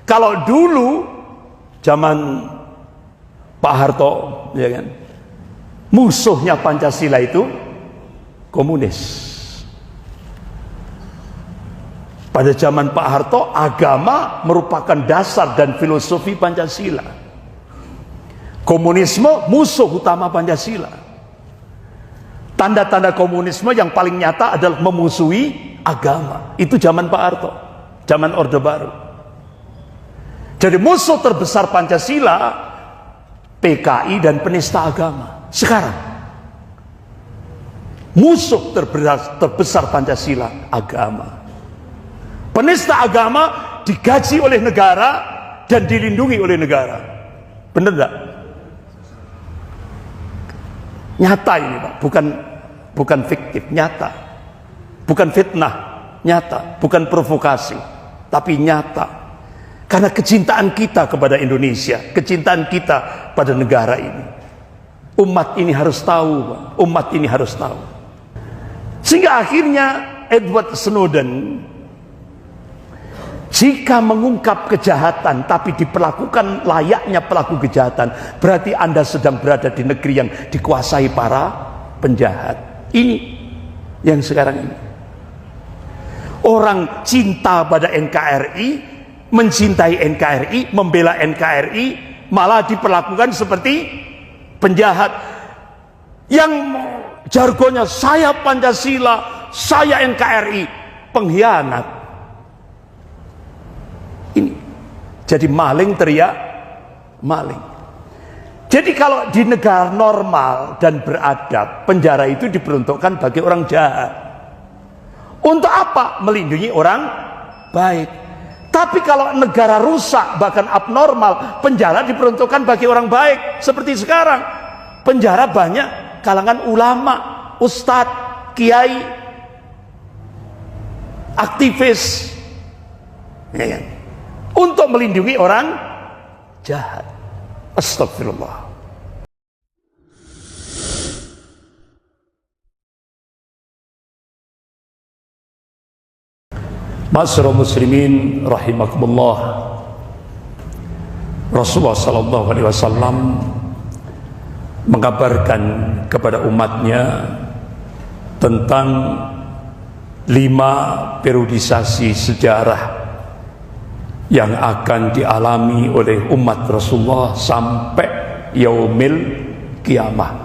Kalau dulu zaman Pak Harto, ya kan, musuhnya Pancasila itu komunis. Pada zaman Pak Harto, agama merupakan dasar dan filosofi Pancasila. Komunisme musuh utama Pancasila. Tanda-tanda komunisme yang paling nyata adalah memusuhi agama. Itu zaman Pak Harto, zaman Orde Baru. Jadi musuh terbesar Pancasila, PKI dan penista agama. Sekarang musuh terbesar Pancasila, agama. Penista agama digaji oleh negara dan dilindungi oleh negara. Benar enggak? Nyata ini Pak, bukan fiktif, nyata. Bukan fitnah, nyata. Bukan provokasi, tapi nyata. Karena kecintaan kita kepada Indonesia, kecintaan kita pada negara ini. Umat ini harus tahu, Pak. Umat ini harus tahu. Sehingga akhirnya Edward Snowden, jika mengungkap kejahatan tapi diperlakukan layaknya pelaku kejahatan, berarti Anda sedang berada di negeri yang dikuasai para penjahat. Ini yang sekarang ini. Orang cinta pada NKRI, mencintai NKRI, membela NKRI, malah diperlakukan seperti penjahat. Yang jargonnya saya Pancasila, saya NKRI, pengkhianat. Ini jadi maling teriak maling. Jadi kalau di negara normal dan beradab, penjara itu diperuntukkan bagi orang jahat. Untuk apa? Melindungi orang baik. Tapi kalau negara rusak bahkan abnormal, penjara diperuntukkan bagi orang baik. Seperti sekarang, penjara banyak kalangan ulama, ustadz, kiai, aktivis, ya, untuk melindungi orang jahat. Astagfirullah. Ma'asyiral muslimin rahimakumullah. Rasulullah sallallahu alaihi wasallam mengabarkan kepada umatnya tentang 5 periodisasi sejarah yang akan dialami oleh umat Rasulullah sampai yaumil kiamah.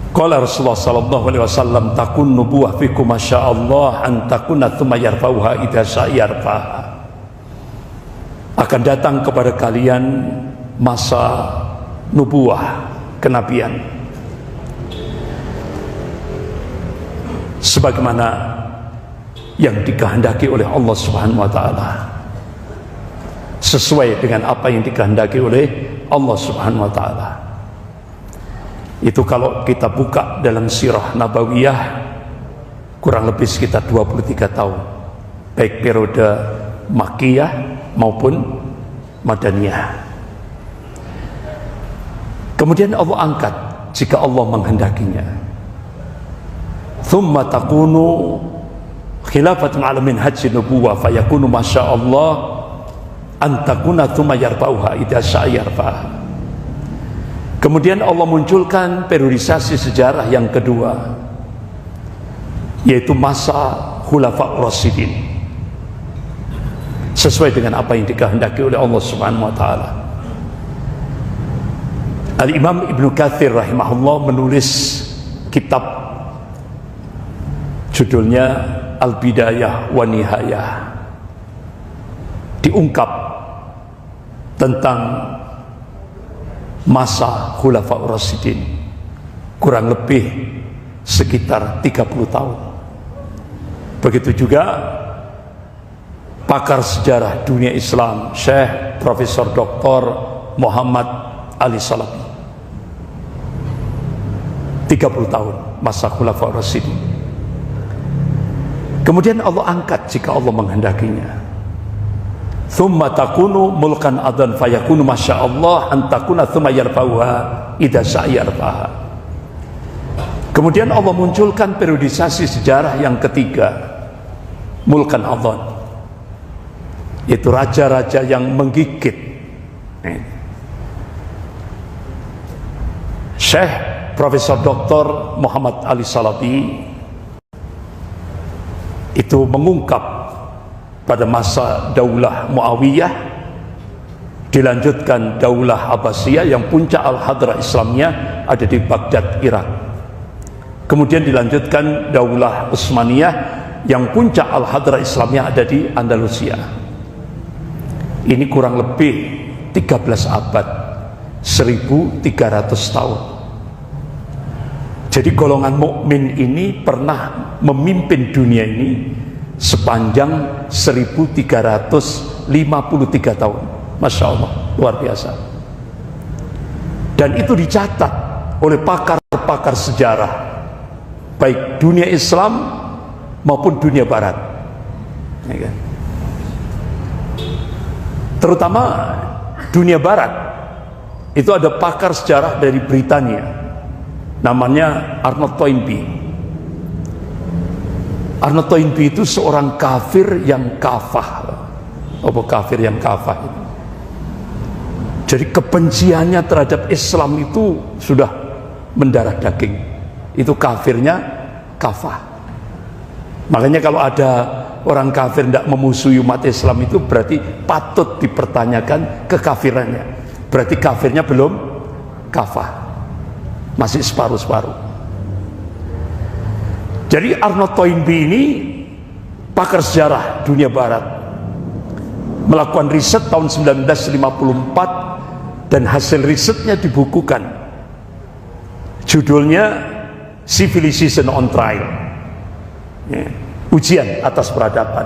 Qala Rasulullah sallallahu alaihi wasallam, takun nubuwah fikum masyaallah an takuna tsumma yarfa'uha idza sya'yarfa. Akan datang kepada kalian masa nubuwah, kenabian, sebagaimana yang dikehendaki oleh Allah Subhanahu wa taala, sesuai dengan apa yang dikehendaki oleh Allah Subhanahu wa taala. Itu kalau kita buka dalam sirah nabawiyah, kurang lebih sekitar 23 tahun, baik periode Makkiyah maupun Madaniyah. Kemudian Allah angkat jika Allah menghendakinya. Thumma takunu khilafatun ala minhajin nubuwah fayakunu masyaallah antakuna thumma yarfa'uha idza sya'yarfa. Kemudian Allah munculkan periodisasi sejarah yang kedua, yaitu masa khulafa rasyidin, sesuai dengan apa yang dikehendaki oleh Allah Subhanahu wa taala. Al-Imam Ibnu Katsir rahimahullah menulis kitab judulnya Al-Bidayah wa Nihayah. Diungkap tentang masa Khulafaur Rasyidin, kurang lebih sekitar 30 tahun. Begitu juga pakar sejarah dunia Islam Syekh Profesor Dr. Muhammad Ali Salafi, 30 tahun masa Khulafaur Rasyidin. Kemudian Allah angkat jika Allah menghendakinya. Thumma takunu mulkan adan fayakunu masyaallah an takuna thumma yarfa'uha idza sya'yarfaha. Kemudian Allah munculkan periodisasi sejarah yang ketiga, mulkan adan. yaitu raja-raja yang menggigit. Syekh Profesor Dr. Muhammad Ali Salabi itu mengungkap pada masa Daulah Muawiyah, dilanjutkan Daulah Abbasiyah yang puncak Al-Hadrah Islamnya ada di Baghdad, Irak. Kemudian dilanjutkan Daulah Utsmaniyah yang puncak Al-Hadrah Islamnya ada di Andalusia. Ini kurang lebih 13 abad, 1300 tahun. Jadi golongan mukmin ini pernah memimpin dunia ini sepanjang 1353 tahun. Masya Allah, luar biasa. Dan itu dicatat oleh pakar-pakar sejarah, baik dunia Islam maupun dunia Barat, ya kan? Terutama dunia Barat itu ada pakar sejarah dari Britania, namanya Arnold Toynbee. Arnold Toynbee itu seorang kafir yang kafah. Apa kafir yang kafah itu? Jadi kebenciannya terhadap Islam itu sudah mendarah daging. Itu kafirnya kafah. Makanya kalau ada orang kafir tidak memusuhi umat Islam itu berarti patut dipertanyakan kekafirannya. Berarti kafirnya belum kafah, masih separuh-separuh. Jadi Arnold Toynbee ini pakar sejarah dunia Barat, melakukan riset tahun 1954 dan hasil risetnya dibukukan. Judulnya Civilization on Trial, ya, ujian atas peradaban.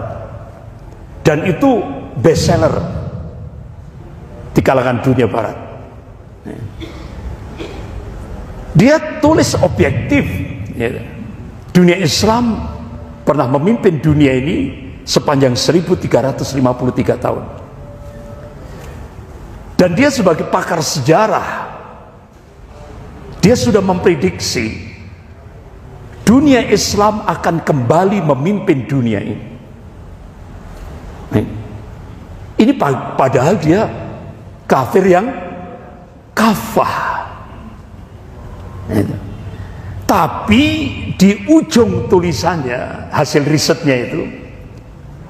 Dan itu bestseller di kalangan dunia Barat. Dia tulis objektif, ya, dunia Islam pernah memimpin dunia ini sepanjang 1353 tahun. Dan dia sebagai pakar sejarah, dia sudah memprediksi dunia Islam akan kembali memimpin dunia ini. Ini padahal dia kafir yang kafah. Tapi di ujung tulisannya, hasil risetnya itu,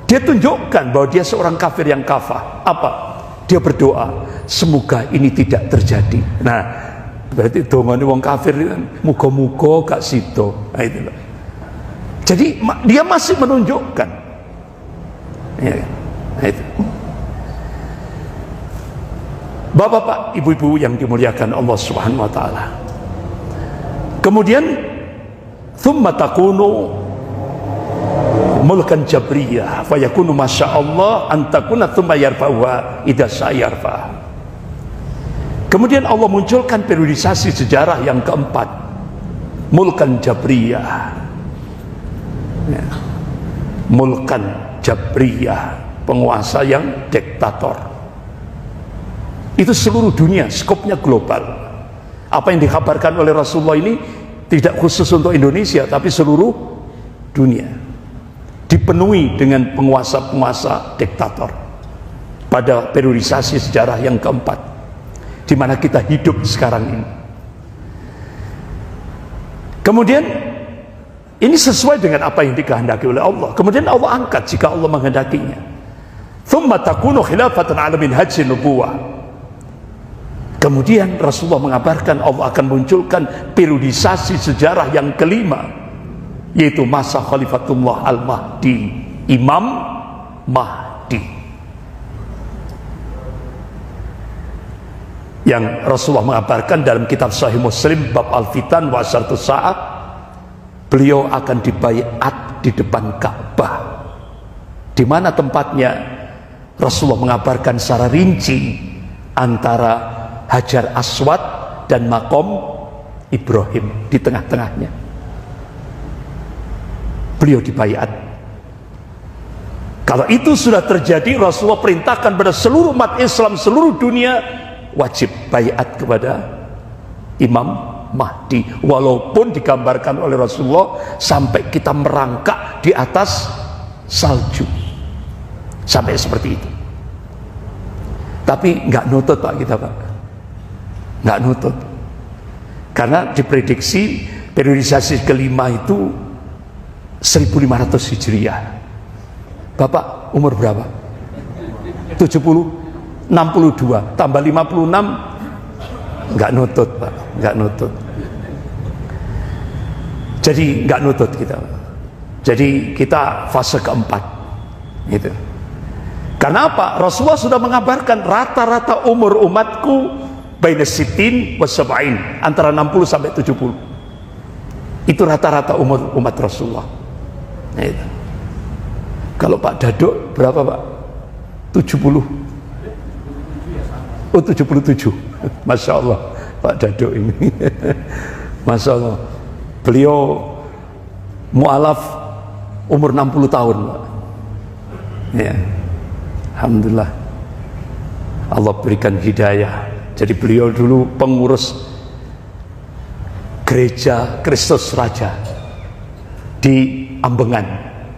dia tunjukkan bahwa dia seorang kafir yang kafah. Apa? Dia berdoa, semoga ini tidak terjadi. Nah, berarti dongane wong kafir itu muga-muga gak sida. Nah, itu loh. Jadi dia masih menunjukkan, ya, nah itu. Bapak-bapak, ibu-ibu yang dimuliakan Allah Subhanahu wa taala. Kemudian thumma takunu mulkan jabriyah fa yakunu masyaallah an takuna thumma yarfa'uha idza sya'arfa. Kemudian Allah munculkan periodisasi sejarah yang keempat, mulkan jabriyah, ya. Mulkan jabriyah, penguasa yang diktator. Itu seluruh dunia, skopnya global. Apa yang dikabarkan oleh Rasulullah ini tidak khusus untuk Indonesia, tapi seluruh dunia dipenuhi dengan penguasa-penguasa diktator pada periodisasi sejarah yang keempat, di mana kita hidup sekarang ini. Kemudian ini sesuai dengan apa yang dikehendaki oleh Allah. Kemudian Allah angkat jika Allah menghendakinya. Thumma takunu khilafatan ala minhajin nubuwah. Kemudian Rasulullah mengabarkan Allah akan munculkan periodisasi sejarah yang kelima, yaitu masa Khalifatullah Al-Mahdi, Imam Mahdi, yang Rasulullah mengabarkan dalam kitab Sahih Muslim bab Al-Fitan wa Asyaratus Sa'ah, beliau akan dibaiat di depan Ka'bah. Di mana tempatnya? Rasulullah mengabarkan secara rinci antara Hajar Aswad dan Makom Ibrahim di tengah-tengahnya. Beliau dibaiat. Kalau itu sudah terjadi, Rasulullah perintahkan pada seluruh umat Islam seluruh dunia wajib baiat kepada Imam Mahdi, walaupun digambarkan oleh Rasulullah sampai kita merangkak di atas salju, sampai seperti itu. Tapi nggak nutut Pak kita Pak, nggak nutut. Karena diprediksi periodisasi kelima itu 1500 Hijriah. Bapak umur berapa? 70, 62, tambah 56, nggak nutut Pak, nggak nutut. Jadi nggak nutut kita. Jadi kita fase keempat, gitu. Karena apa? Rasulullah sudah mengabarkan rata-rata umur umatku baina sittin wa sab'in, antara 60 sampai 70. Itu rata-rata umur umat Rasulullah. Nah, itu. Kalau Pak Daduk berapa Pak? 70. Oh 77. Masya Allah Pak Daduk ini. Masya Allah. Beliau mu'alaf umur 60 tahun Pak. Ya. Alhamdulillah Allah berikan hidayah. Jadi beliau dulu pengurus gereja Kristus Raja di Ambengan,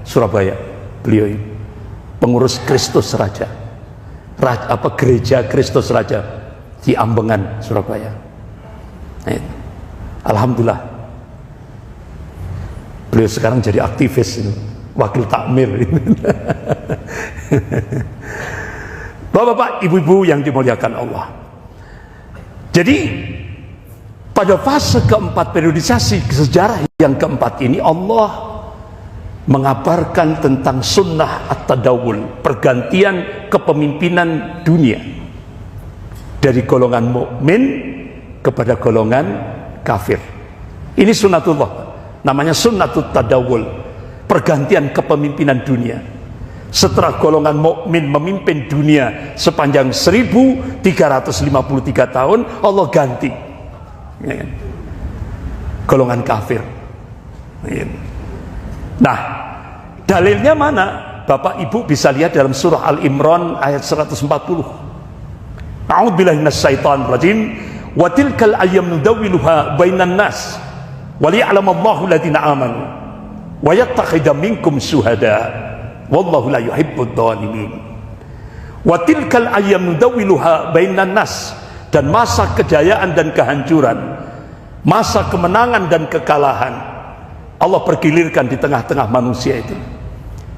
Surabaya. Beliau ini pengurus Kristus Raja, gereja Kristus Raja di Ambengan, Surabaya. Nah, alhamdulillah beliau sekarang jadi aktivis, wakil takmir. Bapak-bapak, ibu-ibu yang dimuliakan Allah. Jadi pada fase keempat periodisasi sejarah yang keempat ini, Allah mengabarkan tentang sunnah at-tadawul, pergantian kepemimpinan dunia dari golongan mukmin kepada golongan kafir. Ini sunnatullah, namanya sunnatut tadawul, pergantian kepemimpinan dunia. Setelah golongan mukmin memimpin dunia sepanjang 1353 tahun, Allah ganti, ya, golongan kafir. Ya. Nah, dalilnya mana? Bapak Ibu bisa lihat dalam surah Al-Imran ayat 140. A'udzubillahi minasyaitonir rajim. Wa tilkal ayyam nudawwiluha bainan nas wa liya'lamallahu alladziina aamanu wa yattakhidha minkum syuhada wallahu la yuhibbud dhalimin. Wa tilkal ayyam nudawwiluha bainan nas, dan masa kejayaan dan kehancuran, masa kemenangan dan kekalahan, Allah pergilirkan di tengah-tengah manusia itu,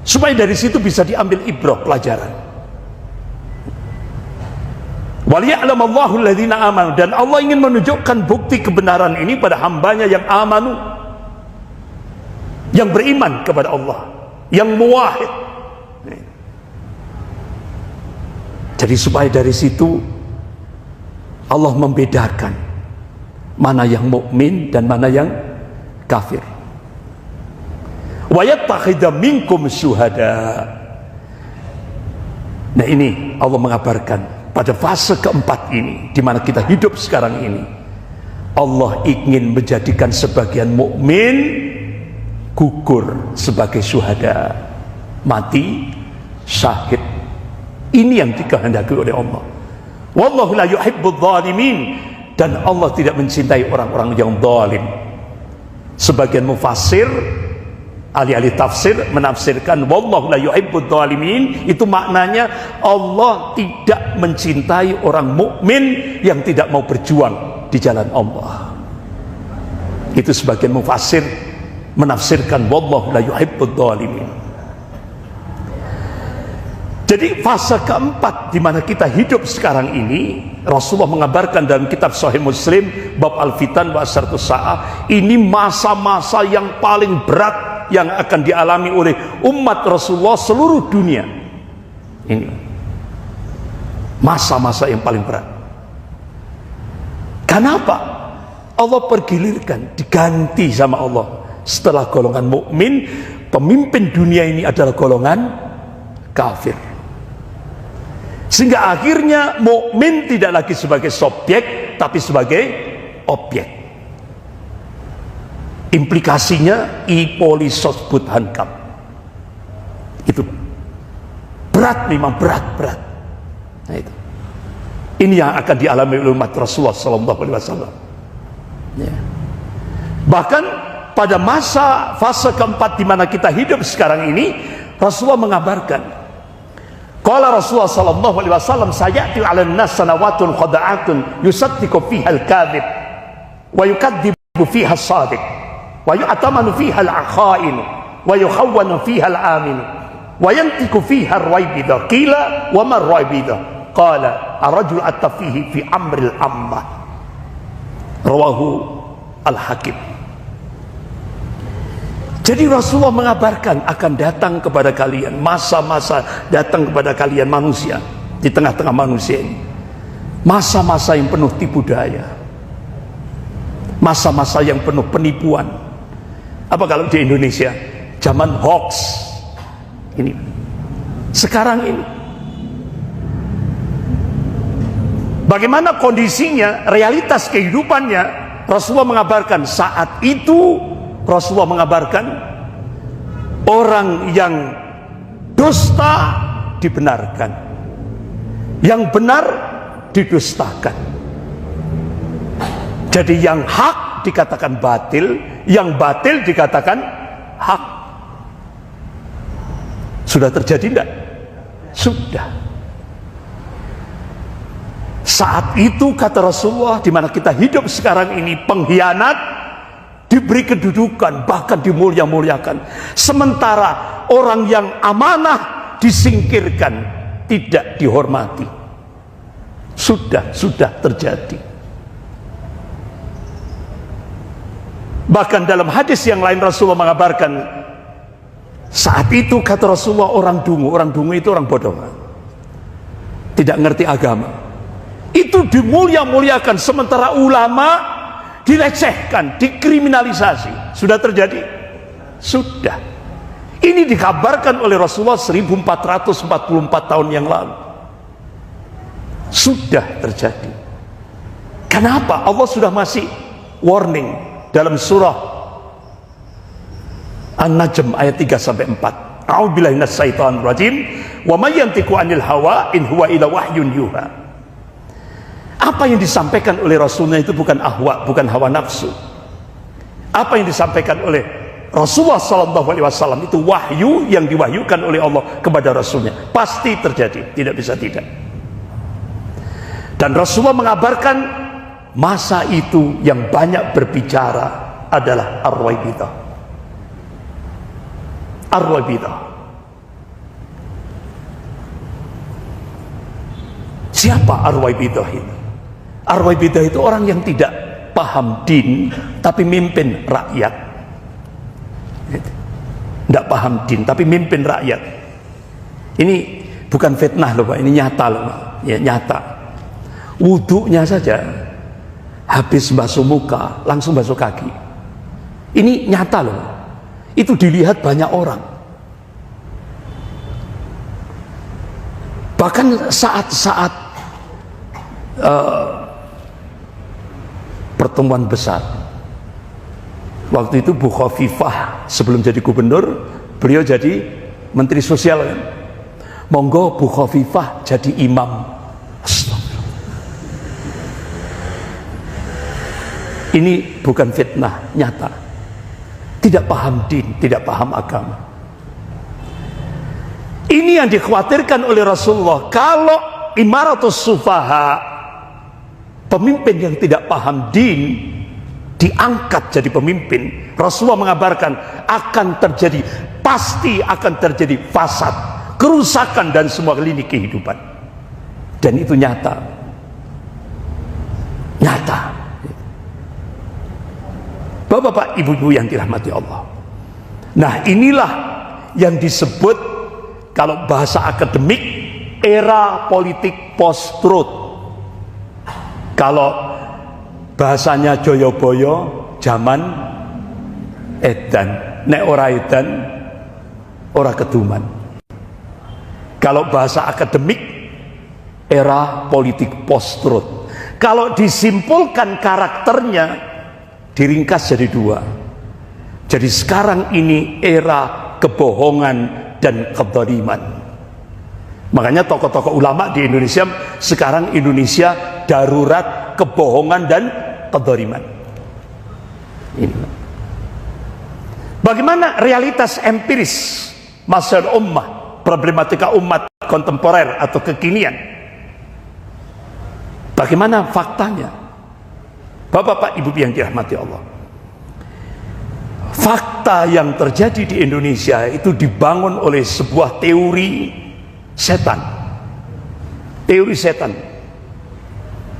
supaya dari situ bisa diambil ibrah, pelajaran. Waliya'lamallahu alladziina amanu, dan Allah ingin menunjukkan bukti kebenaran ini pada hambanya yang amanu, yang beriman kepada Allah, yang muwahhid. Jadi supaya dari situ Allah membedakan mana yang mukmin dan mana yang kafir. Wa yattakhidha minkum syuhada. Nah, ini Allah mengabarkan pada fase keempat ini, di mana kita hidup sekarang ini, Allah ingin menjadikan sebagian mukmin gugur sebagai syuhada, mati syahid. Ini yang dikehendaki oleh Allah. Wallahu la yuhibbudz zalimin, dan Allah tidak mencintai orang-orang yang zalim. Sebagian mufassir, ahli-ahli tafsir menafsirkan wallahu la yuhibbudz zalimin, itu maknanya Allah tidak mencintai orang mukmin yang tidak mau berjuang di jalan Allah. Itu sebagian mufassir menafsirkan wallahu la yuhibbudz zalimin. Jadi fase keempat di mana kita hidup sekarang ini, Rasulullah mengabarkan dalam kitab Sahih Muslim bab al-fitan wa asyratus saah, ini masa-masa yang paling berat yang akan dialami oleh umat Rasulullah seluruh dunia. Ini masa-masa yang paling berat. Kenapa? Allah pergilirkan, diganti sama Allah. Setelah golongan mukmin, pemimpin dunia ini adalah golongan kafir. Sehingga akhirnya mukmin tidak lagi sebagai subjek, tapi sebagai objek. Implikasinya ipolisos hankam. Itu berat, memang berat. Nah, itu. Ini yang akan dialami oleh umat Rasulullah SAW. Ya. Bahkan pada fase keempat di mana kita hidup sekarang ini, Rasulullah mengabarkan Qala Rasulullah sallallahu alaihi wasallam, sayati 'alan nas sanawatun khada'atun yusaddiqu fiha al-kadhib wa yukadzibu fiha as-sadiq wa yu'tamanu fiha al-kha'in wa yukhawwanu fiha al-amin wa yantiku fiha ar-raybidah. Qila wa ma ar-raybidah? Qala ar-rajul at-tafihi fi amril ammah. Rawahu Al-Hakim. Jadi Rasulullah mengabarkan akan datang kepada kalian masa-masa, datang kepada kalian manusia di tengah-tengah manusia ini, masa-masa yang penuh tipu daya, masa-masa yang penuh penipuan. Apa kalau di Indonesia zaman hoax ini sekarang ini, bagaimana kondisinya, realitas kehidupannya? Rasulullah mengabarkan saat itu, Rasulullah mengabarkan orang yang dusta dibenarkan, yang benar didustakan. Jadi yang hak dikatakan batil, yang batil dikatakan hak. Sudah terjadi enggak? Sudah. Saat itu kata Rasulullah, di mana kita hidup sekarang ini, pengkhianat diberi kedudukan, bahkan dimulia-muliakan, sementara orang yang amanah disingkirkan, tidak dihormati. Sudah terjadi. Bahkan dalam hadis yang lain Rasulullah mengabarkan, saat itu kata Rasulullah, orang dungu itu orang bodoh, tidak ngerti agama, itu dimulia-muliakan, sementara ulama dilecehkan, dikriminalisasi. Sudah terjadi? Sudah. Ini dikabarkan oleh Rasulullah 1444 tahun yang lalu. Sudah terjadi. Kenapa? Allah sudah masih warning dalam surah An-Najm ayat 3-4. A'udzubillahi minasyaitonir rajim. Wa may yantiqu 'anil hawa in huwa illa wahyun yuha. Apa yang disampaikan oleh Rasulnya itu bukan ahwa, bukan hawa nafsu. Apa yang disampaikan oleh Rasulullah SAW itu wahyu yang diwahyukan oleh Allah kepada Rasulnya. Pasti terjadi, tidak bisa tidak. Dan Rasulullah mengabarkan masa itu yang banyak berbicara adalah ar-raybidah. Ar-raybidah. Siapa ar-raybidah itu? Ar-raybidah itu orang yang tidak paham din tapi mimpin rakyat. Tidak paham din tapi mimpin rakyat. Ini bukan fitnah loh Pak, ini nyata loh Pak. Ya, nyata. Wudhunya saja habis basuh muka langsung basuh kaki. Ini nyata loh. Itu dilihat banyak orang. Bahkan saat-saat pertemuan besar, waktu itu Bu Khofifah sebelum jadi gubernur, beliau jadi menteri sosial kan? Monggo Bu Khofifah jadi imam. Ini bukan fitnah, nyata. Tidak paham din, tidak paham agama. Ini yang dikhawatirkan oleh Rasulullah. Kalau imaratus sufaha, pemimpin yang tidak paham din diangkat jadi pemimpin, Rasulullah mengabarkan akan terjadi, pasti akan terjadi fasad, kerusakan dan semua lini kehidupan. Dan itu nyata. Nyata. Bapak-bapak, ibu-ibu yang dirahmati Allah. Nah, inilah yang disebut kalau bahasa akademik era politik post-truth. Kalau bahasanya Joyoboyo, zaman edan, nek ora edan ora keduman. Kalau bahasa akademik era politik post-truth. Kalau disimpulkan karakternya diringkas jadi dua. Jadi sekarang ini era kebohongan dan kedzaliman. Makanya tokoh-tokoh ulama di Indonesia sekarang, Indonesia darurat kebohongan dan kedzaliman. Ini. Bagaimana realitas empiris masyarakat ummah problematika umat kontemporer atau kekinian. Bagaimana faktanya? Bapak-bapak, ibu yang dirahmati Allah, fakta yang terjadi di Indonesia itu dibangun oleh sebuah teori setan. Teori setan,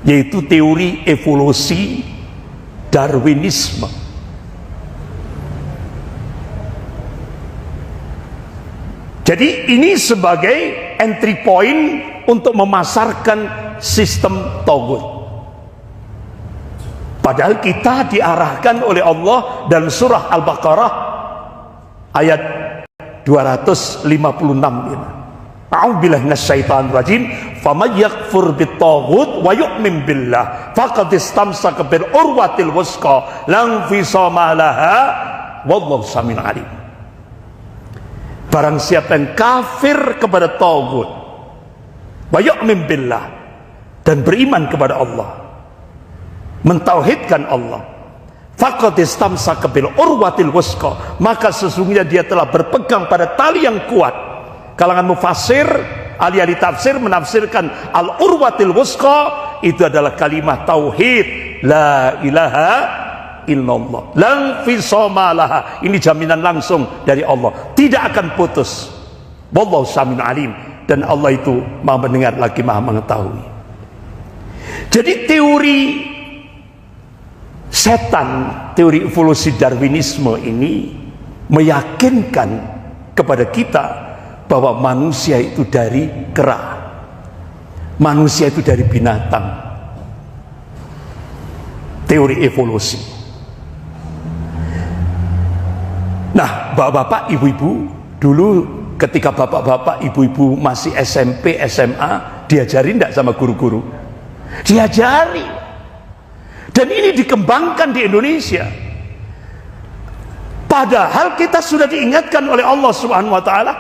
yaitu teori evolusi Darwinisme. Jadi ini sebagai entry point untuk memasarkan sistem tauhid. Padahal kita diarahkan oleh Allah dalam surah Al-Baqarah ayat 256 ini. A'udzubillahi minasyaitonir rajim. Faman yakfur bit-taghut wa yu'min billah faqad istamsaka bil urwatil wuthqa la infisama laha wallahu samiun alim. Barang siapa yang kafir kepada taghut wa yu'min billah dan beriman kepada Allah, mentauhidkan Allah, faqad istamsaka bil urwatil wuthqa, maka sesungguhnya dia telah berpegang pada tali yang kuat. Kalangan mufassir, ahli-ahli tafsir menafsirkan al-urwatil wuthqa itu adalah kalimat tauhid, la ilaha illallah, la infisama laha. Ini jaminan langsung dari Allah, tidak akan putus. Wallahu samiun alim, dan Allah itu Maha mendengar lagi Maha mengetahui. Jadi teori setan, teori evolusi Darwinisme ini meyakinkan kepada kita bahwa manusia itu dari kera, manusia itu dari binatang. Teori evolusi. Nah, bapak-bapak, ibu-ibu, dulu ketika bapak-bapak, ibu-ibu masih SMP, SMA, diajari enggak sama guru-guru? Diajari. Dan ini dikembangkan di Indonesia. Padahal kita sudah diingatkan oleh Allah Subhanahu wa taala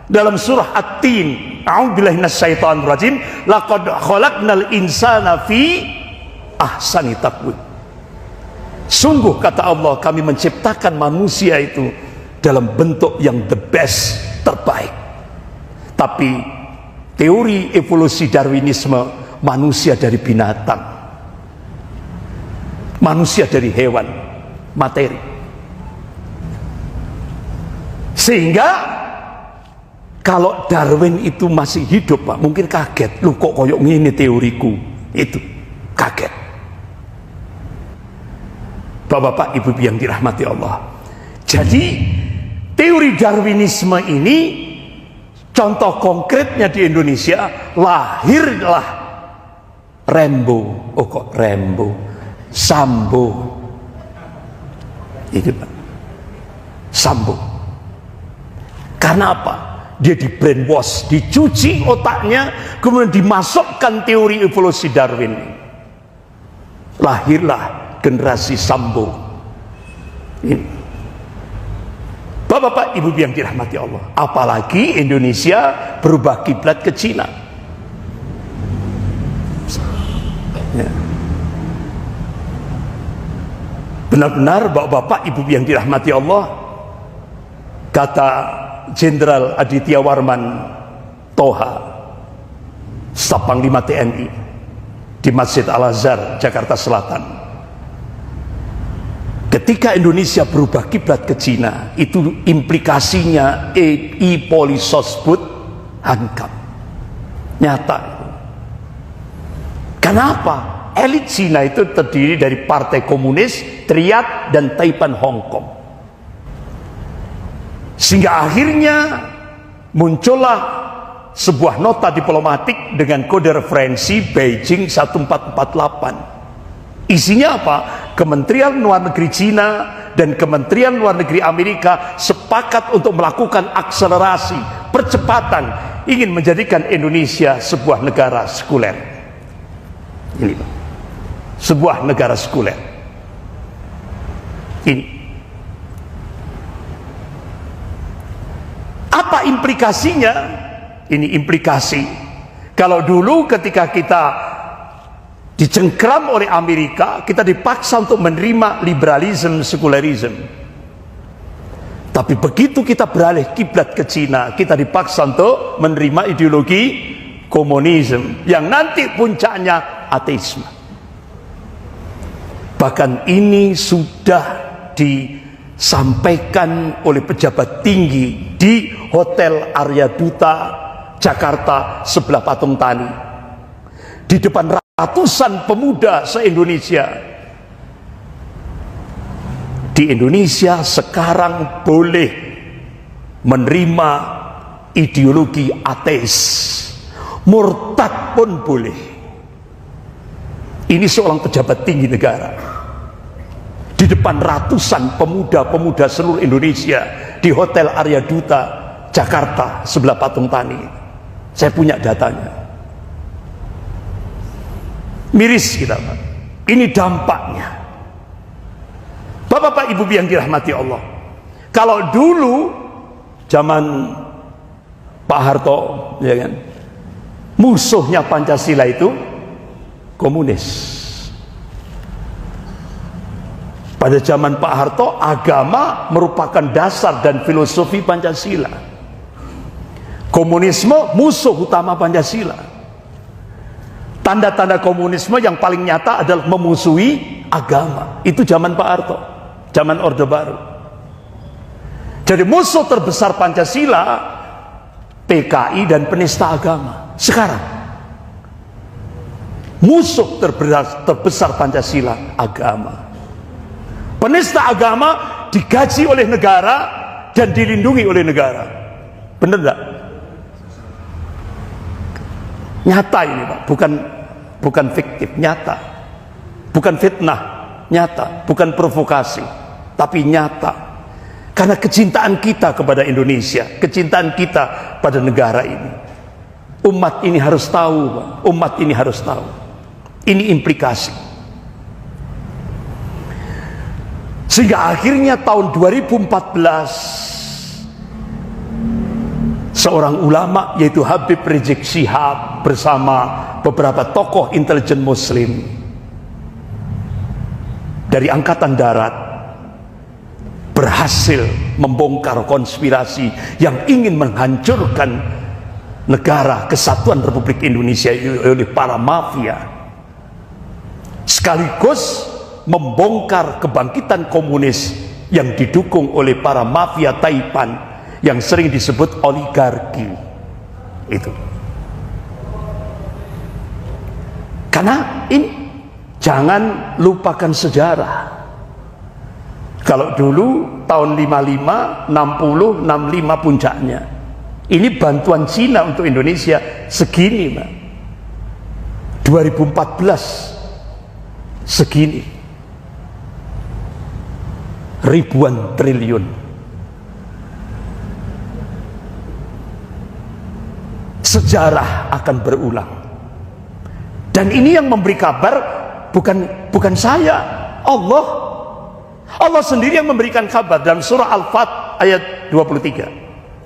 dalam surah At-Tin, a'udzubillahi minasyaitonir rajim, laqad khalaqnal insana fi ahsani taqwim. Sungguh kata Allah, kami menciptakan manusia itu dalam bentuk yang the best, terbaik. Tapi teori evolusi Darwinisme, manusia dari binatang, manusia dari hewan, materi. Sehingga kalau Darwin itu masih hidup, Pak, mungkin kaget, lu kok koyok ngini teoriku, itu kaget. Bapak-bapak, ibu yang dirahmati Allah, jadi teori Darwinisme ini contoh konkretnya di Indonesia lahirlah Rembo. Oh kok Rembo, Sambo, itu Pak, Sambo. Karena apa? Dia di brainwash, dicuci otaknya, kemudian dimasukkan teori evolusi Darwin. Lahirlah generasi Sambo. Ini. Bapak-bapak, ibu yang dirahmati Allah, apalagi Indonesia berubah kiblat ke Cina. Ya. Benar-benar bapak-bapak, ibu yang dirahmati Allah, kata Jenderal Aditya Warman Toha, Staf Panglima TNI, di Masjid Al-Azhar, Jakarta Selatan, ketika Indonesia berubah kiblat ke Cina, itu implikasinya Polisosbud hancur, nyata. Kenapa? Elit Cina itu terdiri dari Partai Komunis, Triad, dan Taipan Hong Kong. Sehingga akhirnya muncullah sebuah nota diplomatik dengan kode referensi Beijing 1448. Isinya apa? Kementerian Luar Negeri Cina dan Kementerian Luar Negeri Amerika sepakat untuk melakukan akselerasi, percepatan, ingin menjadikan Indonesia sebuah negara sekuler. Ini Pak, sebuah negara sekuler. Ini apa implikasinya? Ini implikasi, kalau dulu ketika kita dicengkram oleh Amerika, kita dipaksa untuk menerima liberalisme, sekularisme. Tapi begitu kita beralih kiblat ke Cina, kita dipaksa untuk menerima ideologi komunisme yang nanti puncaknya ateisme. Bahkan ini sudah disampaikan oleh pejabat tinggi di Hotel Arya Duta Jakarta sebelah Patung Tani, di depan ratusan pemuda se-Indonesia. Di Indonesia sekarang boleh menerima ideologi ateis, murtad pun boleh. Ini seorang pejabat tinggi negara di depan ratusan pemuda-pemuda seluruh Indonesia di Hotel Arya Duta Jakarta sebelah Patung Tani. Saya punya datanya. Miris kita, Pak. Ini dampaknya. Bapak-bapak, ibu yang dirahmati Allah, kalau dulu zaman Pak Harto, ya kan, musuhnya Pancasila itu komunis. Pada zaman Pak Harto, agama merupakan dasar dan filosofi Pancasila. Komunisme musuh utama Pancasila. Tanda-tanda komunisme yang paling nyata adalah memusuhi agama. Itu zaman Pak Harto, zaman Orde Baru. Jadi musuh terbesar Pancasila PKI dan penista agama. Sekarang musuh terbesar Pancasila agama. Penista agama digaji oleh negara dan dilindungi oleh negara. Benar enggak? Nyata ini, Pak, bukan fiktif, nyata. Bukan fitnah, nyata. Bukan provokasi, tapi nyata. Karena kecintaan kita kepada Indonesia, kecintaan kita pada negara ini. Umat ini harus tahu, Pak. Umat ini harus tahu. Ini implikasi. Sehingga akhirnya tahun 2014 seorang ulama yaitu Habib Rizik Syihab bersama beberapa tokoh intelijen muslim dari Angkatan Darat berhasil membongkar konspirasi yang ingin menghancurkan negara kesatuan Republik Indonesia oleh para mafia, sekaligus membongkar kebangkitan komunis yang didukung oleh para mafia Taipan yang sering disebut oligarki. Itu karena ini jangan lupakan sejarah. Kalau dulu tahun 55, 60, 65 puncaknya. Ini bantuan Cina untuk Indonesia segini, Pak. 2014 segini. Ribuan triliun. Sejarah akan berulang. Dan ini yang memberi kabar bukan saya, Allah. Allah sendiri yang memberikan kabar dalam surah Al-Fat ayat 23.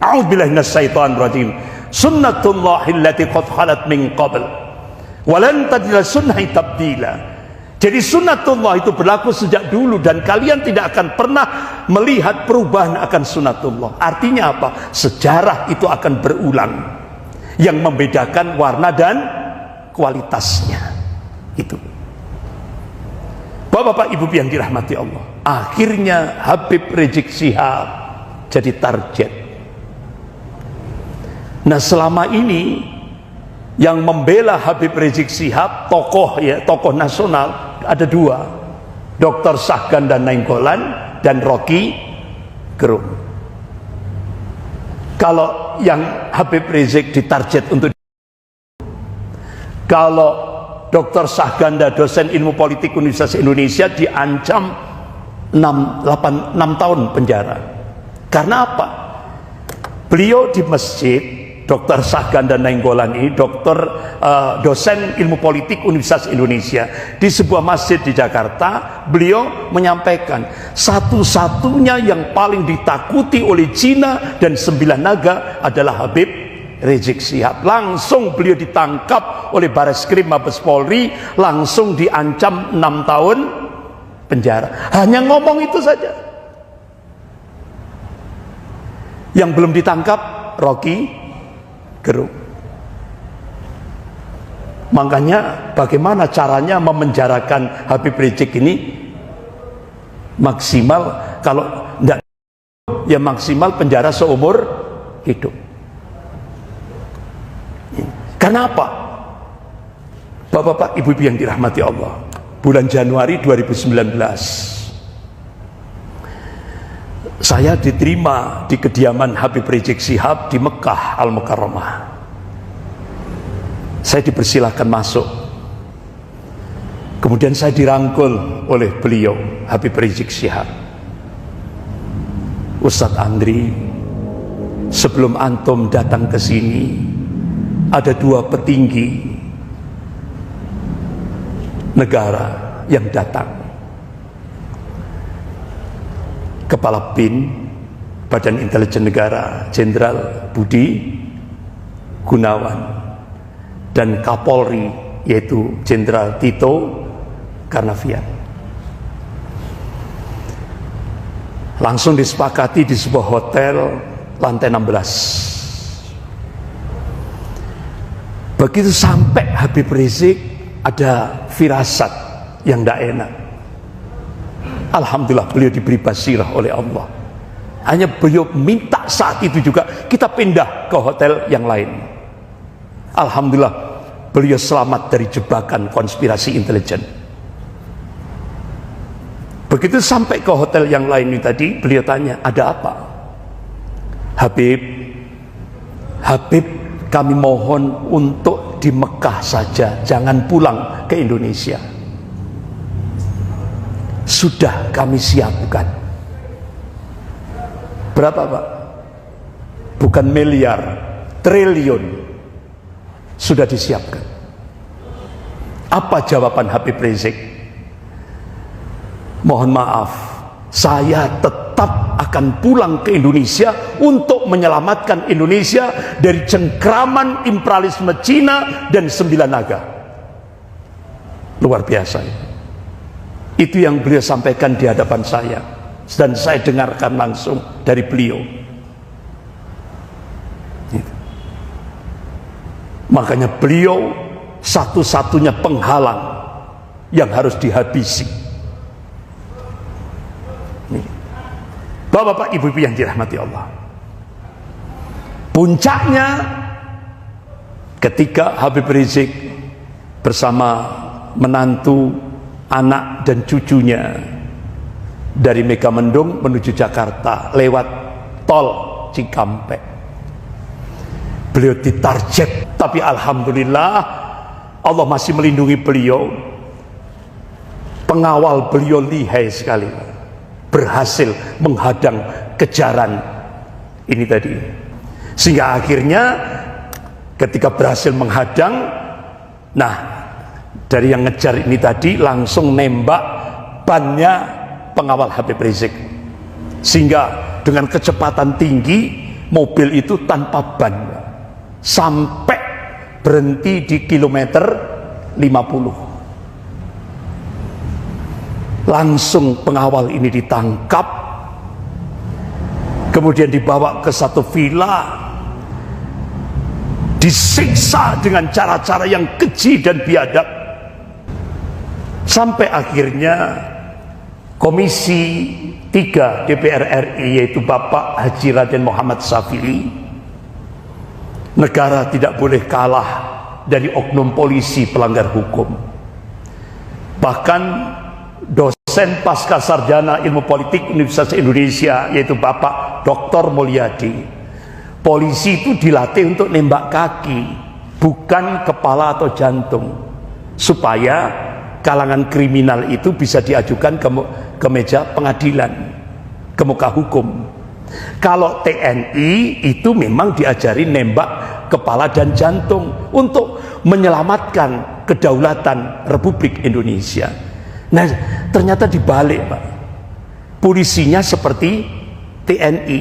A'udzubillahi minasyaitonir rajim. Sunnatullahi allati qad khalat min qabl wa lan tajida sunnahi tabdila. Jadi sunnatullah itu berlaku sejak dulu dan kalian tidak akan pernah melihat perubahan akan sunnatullah. Artinya apa? Sejarah itu akan berulang. Yang membedakan warna dan kualitasnya. Itu. Bapak-bapak, ibu yang dirahmati Allah. Akhirnya Habib Rizik Syihab jadi target. Nah, selama ini yang membela Habib Rizik Syihab, tokoh nasional ada dua, Dr. Syahganda Nainggolan dan Rocky Gerung. Kalau yang Habib Rizik ditarget untuk, kalau Dr. Syahganda dosen ilmu politik Universitas Indonesia diancam 6 tahun penjara. Karena apa? Beliau di masjid, Dr. Syahganda Nainggolan ini dosen ilmu politik Universitas Indonesia, di sebuah masjid di Jakarta, beliau menyampaikan satu-satunya yang paling ditakuti oleh Cina dan 9 naga adalah Habib Rizik Syihab. Langsung beliau ditangkap oleh Bareskrim Mabes Polri, langsung diancam 6 tahun penjara. Hanya ngomong itu saja. Yang belum ditangkap Rocky Gerung. Makanya bagaimana caranya memenjarakan Habib Rizik ini maksimal, kalau tidak ya maksimal penjara seumur hidup. Karena apa? Bapak-bapak, ibu-ibu yang dirahmati Allah, bulan Januari 2019 saya diterima di kediaman Habib Rizik Syihab di Mekah Al-Mukarramah. Saya dipersilahkan masuk. Kemudian saya dirangkul oleh beliau, Habib Rizik Syihab. Ustadz Andri, sebelum antum datang ke sini, ada dua petinggi negara yang datang. Kepala BIN, Badan Intelijen Negara, Jenderal Budi Gunawan, dan Kapolri, yaitu Jenderal Tito Karnavian. Langsung disepakati di sebuah hotel lantai 16. Begitu sampai Habib Rizik, ada firasat yang tidak enak. Alhamdulillah beliau diberi basirah oleh Allah. Hanya beliau minta saat itu juga kita pindah ke hotel yang lain. Alhamdulillah beliau selamat dari jebakan konspirasi intelijen. Begitu sampai ke hotel yang lain ini tadi, beliau tanya, ada apa? Habib, kami mohon untuk di Mekah saja, jangan pulang ke Indonesia. Sudah kami siapkan. Berapa, Pak? Bukan miliar, triliun sudah disiapkan. Apa jawaban Habib Rizik? Mohon maaf, saya tetap akan pulang ke Indonesia untuk menyelamatkan Indonesia dari cengkraman imperialisme Cina dan 9 naga. Luar biasa. Itu yang beliau sampaikan di hadapan saya, dan saya dengarkan langsung dari beliau. Makanya beliau satu-satunya penghalang yang harus dihabisi. Bapak-bapak, ibu-ibu yang dirahmati Allah, puncaknya ketika Habib Rizik bersama menantu, anak dan cucunya dari Megamendung menuju Jakarta lewat tol Cikampek. Beliau ditarget, tapi alhamdulillah Allah masih melindungi beliau. Pengawal beliau lihai sekali, berhasil menghadang kejaran ini tadi, sehingga akhirnya ketika berhasil menghadang, nah dari yang ngejar ini tadi langsung nembak bannya pengawal Habib Rizik, sehingga dengan kecepatan tinggi mobil itu tanpa ban sampai berhenti di kilometer 50. Langsung pengawal ini ditangkap, kemudian dibawa ke satu villa, disiksa dengan cara-cara yang keji dan biadab, sampai akhirnya Komisi 3 DPR RI, yaitu Bapak Haji Raden Muhammad Syafi'i, negara tidak boleh kalah dari oknum polisi pelanggar hukum. Bahkan dosen pasca sarjana ilmu politik Universitas Indonesia, yaitu Bapak Dr. Mulyadi, polisi itu dilatih untuk nembak kaki, bukan kepala atau jantung, supaya kalangan kriminal itu bisa diajukan ke meja pengadilan, ke muka hukum. Kalau TNI itu memang diajari nembak kepala dan jantung untuk menyelamatkan kedaulatan Republik Indonesia. Nah, ternyata dibalik, Pak. Polisinya seperti TNI,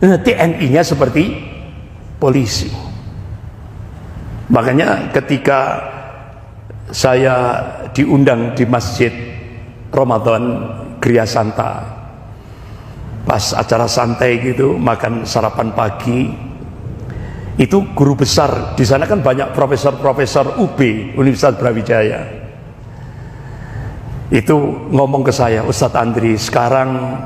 TNI-nya seperti polisi. Makanya ketika saya diundang di Masjid Ramadan Gria Santa, pas acara santai gitu, makan sarapan pagi, itu guru besar di sana kan banyak profesor-profesor UB, Universitas Brawijaya. Itu ngomong ke saya, Ustadz Andri, sekarang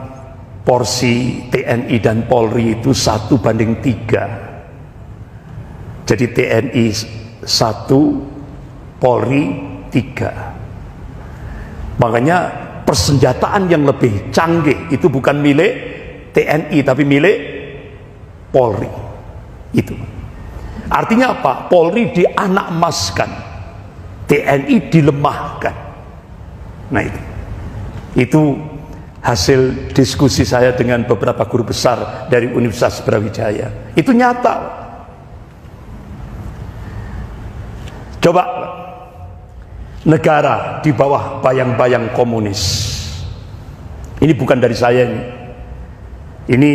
porsi TNI dan Polri itu 1:3. Jadi TNI 1, Polri 3. Makanya persenjataan yang lebih canggih itu bukan milik TNI tapi milik Polri. Itu artinya apa? Polri dianak-emaskan, TNI dilemahkan. Nah itu hasil diskusi saya dengan beberapa guru besar dari Universitas Brawijaya. Itu nyata. Coba negara di bawah bayang-bayang komunis. Ini bukan dari saya ini. Ini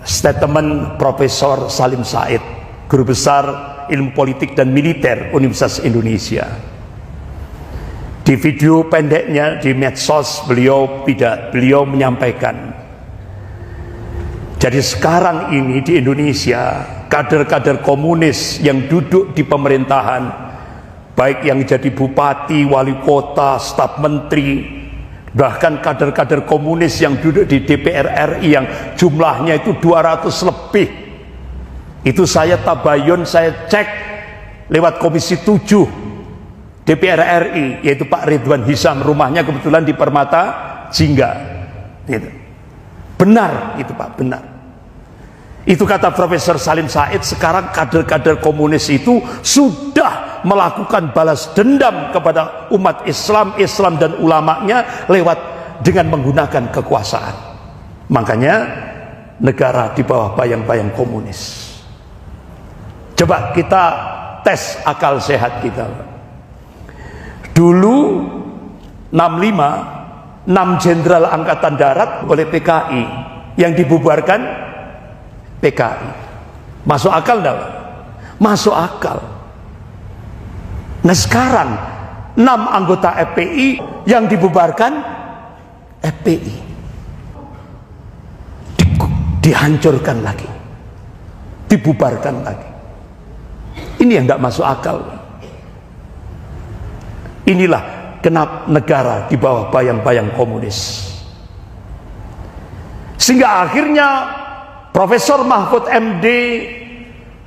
statement Profesor Salim Said, guru besar ilmu politik dan militer Universitas Indonesia. Di video pendeknya di medsos beliau menyampaikan, jadi sekarang ini di Indonesia kader-kader komunis yang duduk di pemerintahan, baik yang jadi bupati, wali kota, staf menteri, bahkan kader-kader komunis yang duduk di DPR RI yang jumlahnya itu 200 lebih. Itu saya tabayun, saya cek lewat Komisi 7 DPR RI, yaitu Pak Ridwan Hisam, rumahnya kebetulan di Permata Jingga. Benar itu Pak, benar. Itu kata Profesor Salim Said, sekarang kader-kader komunis itu sudah melakukan balas dendam kepada umat Islam dan ulamanya lewat dengan menggunakan kekuasaan. Makanya negara di bawah bayang-bayang komunis. Coba kita tes akal sehat kita. Dulu 65, 6 jenderal angkatan darat oleh PKI yang dibubarkan PKI. Masuk akal enggak? Masuk akal. Nah sekarang 6 anggota FPI yang dibubarkan FPI dihancurkan lagi, dibubarkan lagi. Ini yang enggak masuk akal. Inilah kenapa negara di bawah bayang-bayang komunis. Sehingga akhirnya Profesor Mahfud MD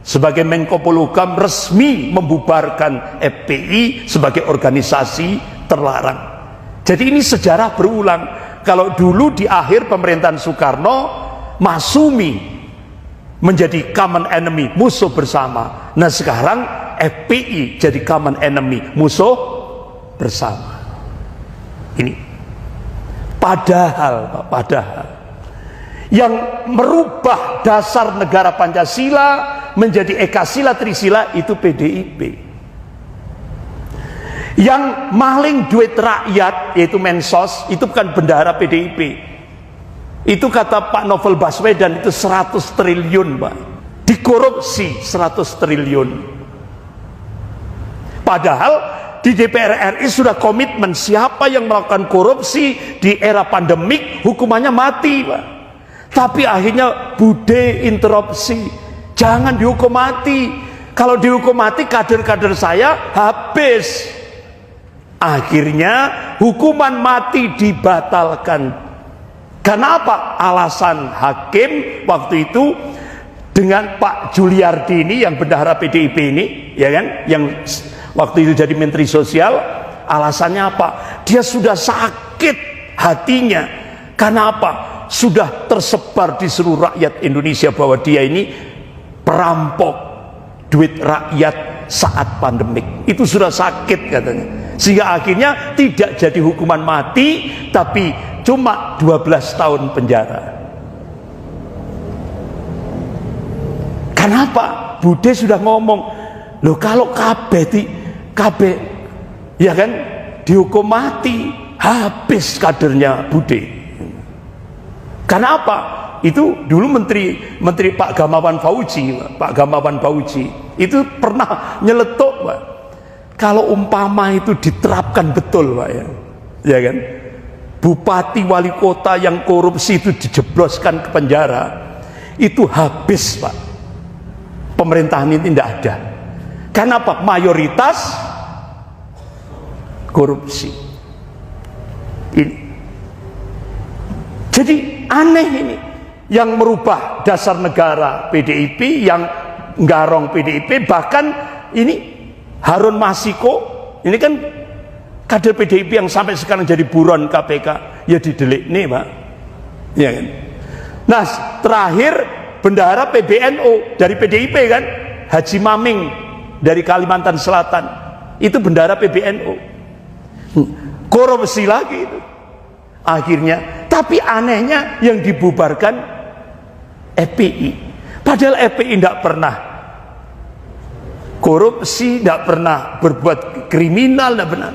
sebagai Menko Polhukam resmi membubarkan FPI sebagai organisasi terlarang. Jadi ini sejarah berulang. Kalau dulu di akhir pemerintahan Soekarno, Masumi menjadi common enemy, musuh bersama. Nah sekarang FPI jadi common enemy, musuh bersama. Ini padahal yang merubah dasar negara Pancasila menjadi Ekasila Trisila itu PDIP. Yang maling duit rakyat yaitu Mensos itu bukan bendahara PDIP. Itu kata Pak Novel Baswedan itu 100 triliun Pak. Dikorupsi 100 triliun. Padahal di DPR RI sudah komitmen siapa yang melakukan korupsi di era pandemik hukumannya mati Pak. Tapi akhirnya bude interupsi, jangan dihukum mati. Kalau dihukum mati kader-kader saya habis. Akhirnya hukuman mati dibatalkan. Kenapa? Alasan hakim waktu itu dengan Pak Juliardini yang bendahara PDIP ini, ya kan, yang waktu itu jadi Menteri Sosial. Alasannya apa? Dia sudah sakit hatinya. Karena apa? Sudah tersebar di seluruh rakyat Indonesia bahwa dia ini perampok duit rakyat saat pandemik. Itu sudah sakit katanya. Sehingga akhirnya tidak jadi hukuman mati, tapi cuma 12 tahun penjara. Kenapa? Bude sudah ngomong, loh kalau KB ya kan dihukum mati, habis kadernya Bude. Karena apa? Itu dulu menteri Pak Gamawan Fauzi itu pernah nyeletuk Pak. Kalau umpama itu diterapkan betul Pak ya kan, bupati wali kota yang korupsi itu dijebloskan ke penjara, itu habis Pak. Pemerintahan ini tidak ada. Karena apa? Mayoritas korupsi. Ini. Jadi aneh ini. Yang merubah dasar negara PDIP, yang nggarong PDIP, bahkan ini Harun Masiku, ini kan kader PDIP yang sampai sekarang jadi buron KPK, ya didelik nih Pak. Ya kan? Nah terakhir bendahara PBNU dari PDIP kan, Haji Maming dari Kalimantan Selatan, itu bendahara PBNU. Korupsi lagi itu. Akhirnya, tapi anehnya yang dibubarkan FPI. Padahal FPI tidak pernah korupsi, tidak pernah berbuat kriminal, tidak pernah.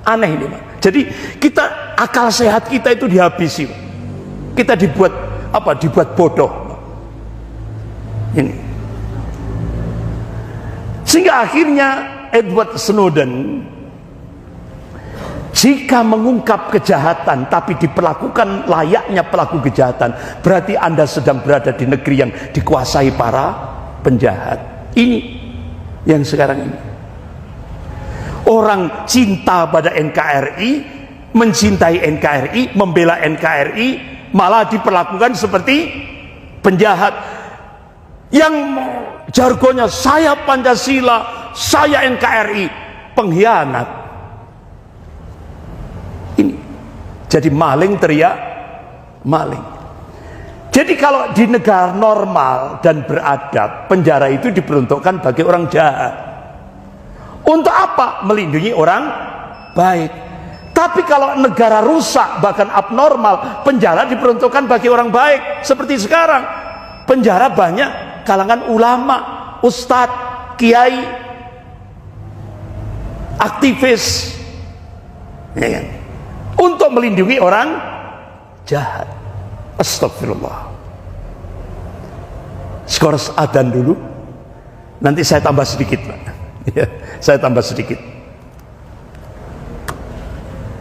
Aneh ini Pak. Jadi kita, akal sehat kita itu dihabisi Pak. Kita dibuat apa? Dibuat bodoh Pak. Ini. Sehingga akhirnya Edward Snowden, jika mengungkap kejahatan tapi diperlakukan layaknya pelaku kejahatan, berarti Anda sedang berada di negeri yang dikuasai para penjahat. Ini yang sekarang ini. Orang cinta pada NKRI, mencintai NKRI, membela NKRI, malah diperlakukan seperti penjahat. Yang jargonnya saya Pancasila, saya NKRI, pengkhianat. Ini jadi maling teriak maling. Jadi kalau di negara normal dan beradab, penjara itu diperuntukkan bagi orang jahat. Untuk apa? Melindungi orang baik. Tapi kalau negara rusak bahkan abnormal, penjara diperuntukkan bagi orang baik. Seperti sekarang, penjara banyak kalangan ulama, ustadz, kiai, aktivis, ya kan? Untuk melindungi orang jahat. Astagfirullah. Skor adzan dulu. Nanti saya tambah sedikit Pak. Ya, saya tambah sedikit.